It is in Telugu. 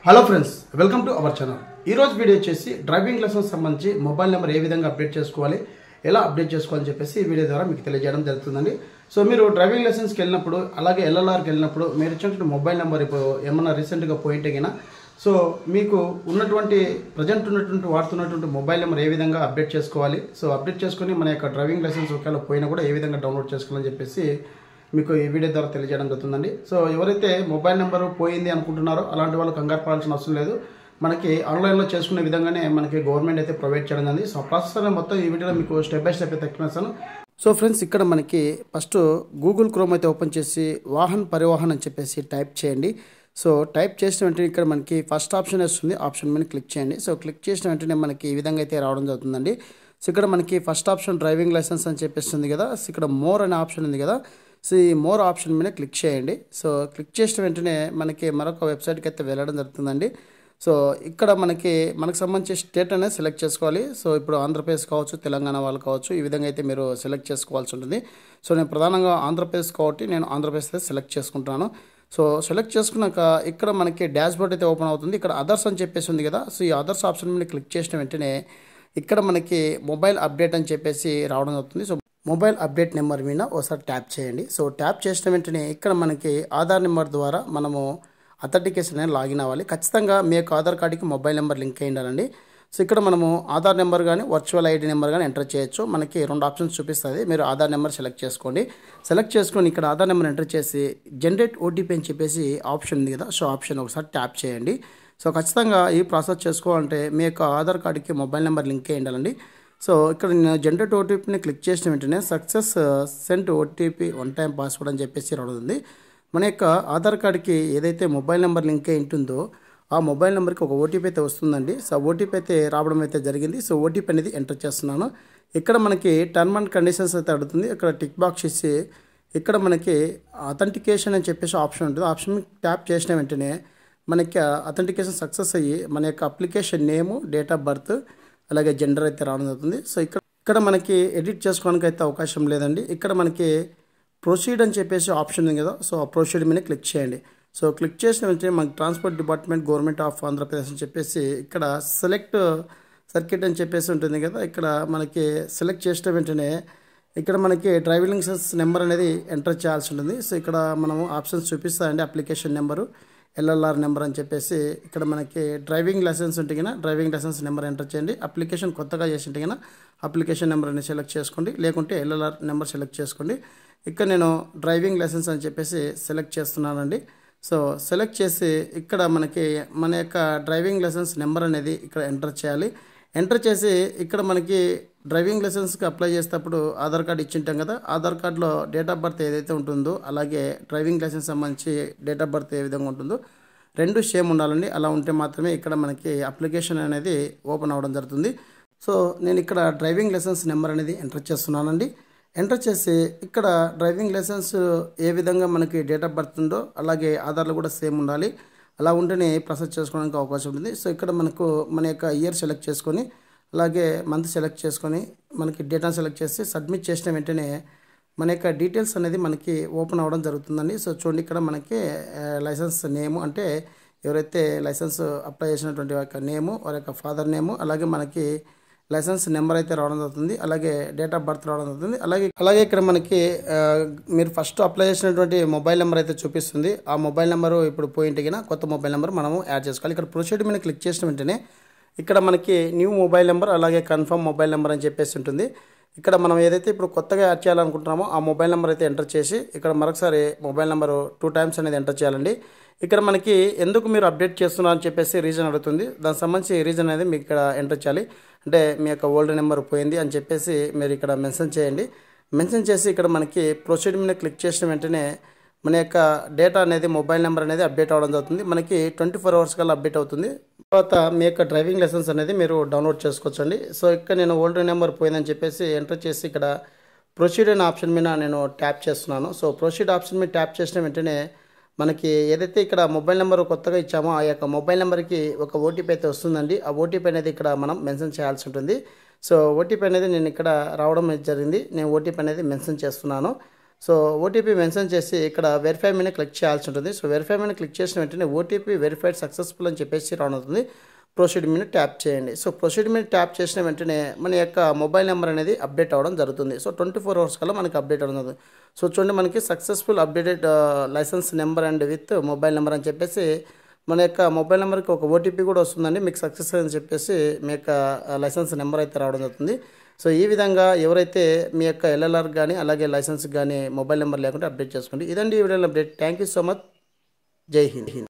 Hello friends, welcome to our channel. ఈరోజు వీడియో వచ్చేసి డ్రైవింగ్ లైసెన్స్ సంబంధించి మొబైల్ నెంబర్ ఏ విధంగా అప్డేట్ చేసుకోవాలి, ఎలా అప్డేట్ చేసుకోవాలని చెప్పేసి ఈ వీడియో ద్వారా మీకు తెలియజేయడం జరుగుతుందండి. సో మీరు డ్రైవింగ్ లైసెన్స్కి వెళ్ళినప్పుడు, అలాగే ఎల్ఎల్ఆర్కి వెళ్ళినప్పుడు మీరు ఇచ్చినటువంటి మొబైల్ నెంబర్ ఇప్పుడు ఏమన్నా రీసెంట్గా పోయింటే గినా సో మీకు ఉన్నటువంటి ప్రజెంట్ ఉన్నటువంటి వాడుతున్నటువంటి మొబైల్ నెంబర్ ఏ విధంగా అప్డేట్ చేసుకోవాలి, సో అప్డేట్ చేసుకొని మన యొక్క డ్రైవింగ్ లైసెన్స్ ఒకవేళ పోయినా కూడా ఏ విధంగా డౌన్లోడ్ చేసుకోవాలని చెప్పేసి మీకు ఈ వీడియో ద్వారా తెలియజేయడం జరుగుతుందండి. సో ఎవరైతే మొబైల్ నెంబర్ పోయింది అనుకుంటున్నారో అలాంటి వాళ్ళు కంగారు పడాల్సిన అవసరం లేదు. మనకి ఆన్లైన్లో చేసుకునే విధంగానే మనకి గవర్నమెంట్ అయితే ప్రొవైడ్ చేయడం జరిగింది. సో ప్రాసెస్ అనేది మొత్తం ఈ వీడియోలో మీకు స్టెప్ బై స్టెప్ అయితే ఎక్స్ప్లెయిన్. సో ఫ్రెండ్స్, ఇక్కడ మనకి ఫస్ట్ గూగుల్ క్రోమ్ అయితే ఓపెన్ చేసి వాహన్ పరివాహన్ అని చెప్పేసి టైప్ చేయండి. సో టైప్ చేసిన వెంటనే ఇక్కడ మనకి ఫస్ట్ ఆప్షన్ వస్తుంది, ఆప్షన్ మీద క్లిక్ చేయండి. సో క్లిక్ చేసిన వెంటనే మనకి ఈ విధంగా అయితే రావడం జరుగుతుందండి. సో ఇక్కడ మనకి ఫస్ట్ ఆప్షన్ డ్రైవింగ్ లైసెన్స్ అని చెప్పేస్తుంది కదా. సో ఇక్కడ మోర్ అనే ఆప్షన్ ఉంది కదా. సో ఈ మోర్ ఆప్షన్ మీద క్లిక్ చేయండి. సో క్లిక్ చేసిన వెంటనే మనకి మరొక వెబ్సైట్కి అయితే వెళ్ళడం జరుగుతుందండి. సో ఇక్కడ మనకు సంబంధించి స్టేట్ అనేది సెలెక్ట్ చేసుకోవాలి. సో ఇప్పుడు ఆంధ్రప్రదేశ్ కావచ్చు, తెలంగాణ వాళ్ళు కావచ్చు, ఈ విధంగా అయితే మీరు సెలెక్ట్ చేసుకోవాల్సి ఉంటుంది. సో నేను ప్రధానంగా ఆంధ్రప్రదేశ్ కాబట్టి నేను ఆంధ్రప్రదేశ్ అయితే సెలెక్ట్ చేసుకుంటాను. సో సెలెక్ట్ చేసుకున్నాక ఇక్కడ మనకి డాష్ బోర్డ్ అయితే ఓపెన్ అవుతుంది. ఇక్కడ అదర్స్ అని చెప్పేసి ఉంది కదా. సో ఈ అదర్స్ ఆప్షన్ మీద క్లిక్ చేసిన వెంటనే ఇక్కడ మనకి మొబైల్ అప్డేట్ అని చెప్పేసి రావడం అవుతుంది. సో మొబైల్ అప్డేట్ నెంబర్ మీద ఒకసారి ట్యాప్ చేయండి. సో ట్యాప్ చేసిన వెంటనే ఇక్కడ మనకి ఆధార్ నెంబర్ ద్వారా మనము అథెంటికేషన్ అనేది లాగిన్ అవ్వాలి. ఖచ్చితంగా మీ యొక్క ఆధార్ కార్డుకి మొబైల్ నెంబర్ లింక్ అయి ఉండాలండి. సో ఇక్కడ మనము ఆధార్ నెంబర్ కానీ వర్చువల్ ఐడి నెంబర్ కానీ ఎంటర్ చేయొచ్చు. మనకి రెండు ఆప్షన్స్ చూపిస్తుంది. మీరు ఆధార్ నెంబర్ సెలెక్ట్ చేసుకోండి. సెలెక్ట్ చేసుకొని ఇక్కడ ఆధార్ నెంబర్ ఎంటర్ చేసి జనరేట్ ఓటీపీ అని చెప్పేసి ఆప్షన్ ఉంది కదా. సో ఆప్షన్ ఒకసారి ట్యాప్ చేయండి. సో ఖచ్చితంగా ఈ ప్రాసెస్ చేసుకోవాలంటే మీ యొక్క ఆధార్ కార్డుకి మొబైల్ నెంబర్ లింక్ అయి ఉండాలండి. సో ఇక్కడ నేను జనరేట్ ఓటీపీని క్లిక్ చేసిన వెంటనే success sent OTP one time password అని చెప్పేసి రావడం. మన యొక్క ఆధార్ కార్డుకి ఏదైతే మొబైల్ నెంబర్ లింక్ అయి ఉంటుందో ఆ మొబైల్ నెంబర్కి ఒక ఓటీపీ అయితే వస్తుందండి. సో ఓటీపీ అయితే రావడం అయితే జరిగింది. సో ఓటీపీ అనేది ఎంటర్ చేస్తున్నాను. ఇక్కడ మనకి టర్మ్ అండ్ కండిషన్స్ అయితే అడుగుతుంది. ఇక్కడ టిక్ బాక్స్ ఇచ్చి ఇక్కడ మనకి అథెంటికేషన్ అని చెప్పేసి ఆప్షన్ ఉంటుంది. ఆప్షన్ ట్యాప్ చేసిన వెంటనే మనకి అథెంటికేషన్ సక్సెస్ అయ్యి మన యొక్క application name, date of birth, అలాగే జెండర్ అయితే రావడం జరుగుతుంది. సో ఇక్కడ మనకి ఎడిట్ చేసుకోవడానికి అయితే అవకాశం లేదండి. ఇక్కడ మనకి ప్రొసీడ్ అని చెప్పేసి ఆప్షన్ ఉంది కదా. సో ఆ ప్రొసీడ్ మీద క్లిక్ చేయండి. సో క్లిక్ చేసిన వెంటనే మనకి transport department government of Andhra Pradesh అని చెప్పేసి ఇక్కడ సెలెక్ట్ సర్క్యూట్ అని చెప్పేసి ఉంటుంది కదా. ఇక్కడ మనకి సెలెక్ట్ చేసిన వెంటనే ఇక్కడ మనకి డ్రైవింగ్ లైసెన్స్ నెంబర్ అనేది ఎంటర్ చేయాల్సి ఉంటుంది. సో ఇక్కడ మనము ఆప్షన్స్ చూపిస్తాయండి. అప్లికేషన్ నెంబరు, ఎల్ఎల్ఆర్ నెంబర్ అని చెప్పేసి ఇక్కడ మనకి డ్రైవింగ్ లైసెన్స్ ఉంటే కన్నా డ్రైవింగ్ లైసెన్స్ నెంబర్ ఎంటర్ చేయండి. అప్లికేషన్ కొత్తగా చేసింటే కన్నా అప్లికేషన్ నెంబర్ అనేది సెలెక్ట్ చేసుకోండి, లేకుంటే ఎల్ఎల్ఆర్ నెంబర్ సెలెక్ట్ చేసుకోండి. ఇక్కడ నేను డ్రైవింగ్ లైసెన్స్ అని చెప్పేసి సెలెక్ట్ చేస్తున్నానండి. సో సెలెక్ట్ చేసి ఇక్కడ మన యొక్క డ్రైవింగ్ లైసెన్స్ నెంబర్ అనేది ఇక్కడ ఎంటర్ చేయాలి. ఎంటర్ చేసి ఇక్కడ మనకి డ్రైవింగ్ లైసెన్స్కి అప్లై చేసేటప్పుడు ఆధార్ కార్డు ఇచ్చింటాం కదా. ఆధార్ కార్డులో డేట్ ఆఫ్ బర్త్ ఏదైతే ఉంటుందో అలాగే డ్రైవింగ్ లైసెన్స్ సంబంధించి డేట్ ఆఫ్ బర్త్ ఏ విధంగా ఉంటుందో రెండు సేమ్ ఉండాలండి. అలా ఉంటే మాత్రమే ఇక్కడ మనకి అప్లికేషన్ అనేది ఓపెన్ అవ్వడం జరుగుతుంది. సో నేను ఇక్కడ డ్రైవింగ్ లైసెన్స్ నెంబర్ అనేది ఎంటర్ చేస్తున్నానండి. ఎంటర్ చేసి ఇక్కడ డ్రైవింగ్ లైసెన్స్ ఏ విధంగా మనకి డేట్ ఆఫ్ బర్త్ ఉందో అలాగే ఆధార్లో కూడా సేమ్ ఉండాలి. అలా ఉంటేనే ప్రాసెస్ చేసుకోవడానికి అవకాశం ఉంటుంది. సో ఇక్కడ మన యొక్క ఇయర్ సెలెక్ట్ చేసుకొని అలాగే మంత్ సెలెక్ట్ చేసుకొని మనకి డేటా సెలెక్ట్ చేసి సబ్మిట్ చేసిన వెంటనే మన యొక్క డీటెయిల్స్ అనేది మనకి ఓపెన్ అవ్వడం జరుగుతుందండి. సో చూడండి, ఇక్కడ మనకి లైసెన్స్ నేము అంటే ఎవరైతే లైసెన్స్ అప్లై చేసినటువంటి యొక్క నేము, వారి యొక్క ఫాదర్ నేము, అలాగే మనకి లైసెన్స్ నెంబర్ అయితే రావడం జరుగుతుంది, అలాగే డేట్ ఆఫ్ బర్త్ రావడం జరుగుతుంది. అలాగే ఇక్కడ మనకి మీరు ఫస్ట్ అప్లై చేసినటువంటి మొబైల్ నెంబర్ అయితే చూపిస్తుంది. ఆ మొబైల్ నెంబరు ఇప్పుడు పోయింటికినా కొత్త మొబైల్ నెంబర్ మనము యాడ్ చేసుకోవాలి. ఇక్కడ ప్రొసీడ్ మీద క్లిక్ చేసిన వెంటనే ఇక్కడ మనకి న్యూ మొబైల్ నెంబర్ అలాగే కన్ఫర్మ్ మొబైల్ నెంబర్ అని చెప్పేసి ఉంటుంది. ఇక్కడ మనం ఏదైతే ఇప్పుడు కొత్తగా యాడ్ చేయాలనుకుంటున్నామో ఆ మొబైల్ నెంబర్ అయితే ఎంటర్ చేసి ఇక్కడ మరొకసారి మొబైల్ నెంబరు 2 టైమ్స్ అనేది ఎంటర్ చేయాలండి. ఇక్కడ మనకి ఎందుకు మీరు అప్డేట్ చేస్తున్నారు అని చెప్పేసి రీజన్ అడుగుతుంది. దానికి సంబంధించి రీజన్ అనేది మీకు ఇక్కడ ఎంటర్ చేయాలి. అంటే మీ యొక్క ఓల్డ్ నెంబర్ పోయింది అని చెప్పేసి మీరు ఇక్కడ మెన్షన్ చేయండి. మెన్షన్ చేసి ఇక్కడ మనకి ప్రొసీడ్ మీద క్లిక్ చేసిన వెంటనే మన యొక్క డేటా అనేది మొబైల్ నెంబర్ అనేది అప్డేట్ అవ్వడం జరుగుతుంది. మనకి 24 అవర్స్ కల్లా అప్డేట్ అవుతుంది. తర్వాత మీ యొక్క డ్రైవింగ్ లైసెన్స్ అనేది మీరు డౌన్లోడ్ చేసుకోవచ్చండి. సో ఇక్కడ నేను ఓల్డ్ నెంబర్ పోయిందని చెప్పేసి ఎంటర్ చేసి ఇక్కడ ప్రొసీడ్ అనే ఆప్షన్ మీద నేను ట్యాప్ చేస్తున్నాను. సో ప్రొసీడ్ ఆప్షన్ మీద ట్యాప్ చేసిన వెంటనే మనకి ఏదైతే ఇక్కడ మొబైల్ నెంబర్ కొత్తగా ఇచ్చామో ఆ యొక్క మొబైల్ నెంబర్కి ఒక ఓటీపీ అయితే వస్తుందండి. ఆ ఓటీపీ అనేది ఇక్కడ మనం మెన్షన్ చేయాల్సి ఉంటుంది. సో ఓటీపీ అనేది నేను ఇక్కడ రావడం జరిగింది. నేను ఓటీపీ అనేది మెన్షన్ చేస్తున్నాను. సో ఓటీపీ మెన్షన్ చేసి ఇక్కడ వెరిఫై మీద క్లిక్ చేయాల్సి ఉంటుంది. సో వెరిఫై మీద క్లిక్ చేసిన వెంటనే ఓటీపీ వెరిఫైడ్ సక్సెస్ఫుల్ అని చెప్పేసి రానుంటుంది. ప్రొసీడ్ మీద ట్యాప్ చేయండి. సో ప్రొసీడ్ మీద ట్యాప్ చేసిన వెంటనే మన యొక్క మొబైల్ నెంబర్ అనేది అప్డేట్ అవ్వడం జరుగుతుంది. సో 24 hours కల్లా మనకి అప్డేట్ అవ్వడం జరుగుతుంది. సో చూడండి మనకి successful updated licence number and with mobile number అని చెప్పేసి మన యొక్క మొబైల్ నెంబర్కి ఒక ఓటీపీ కూడా వస్తుందండి. మీకు సక్సెస్ అని చెప్పేసి మీ యొక్క లైసెన్స్ నెంబర్ అయితే రావడం జరుగుతుంది. సో ఈ విధంగా ఎవరైతే మీ యొక్క ఎల్ఎల్ఆర్ కానీ అలాగే లైసెన్స్ కానీ మొబైల్ నెంబర్ లేకుంటే అప్డేట్ చేసుకోండి. ఇదండి ఈ వీడియోలో update. Thank you so much. జై హింద్.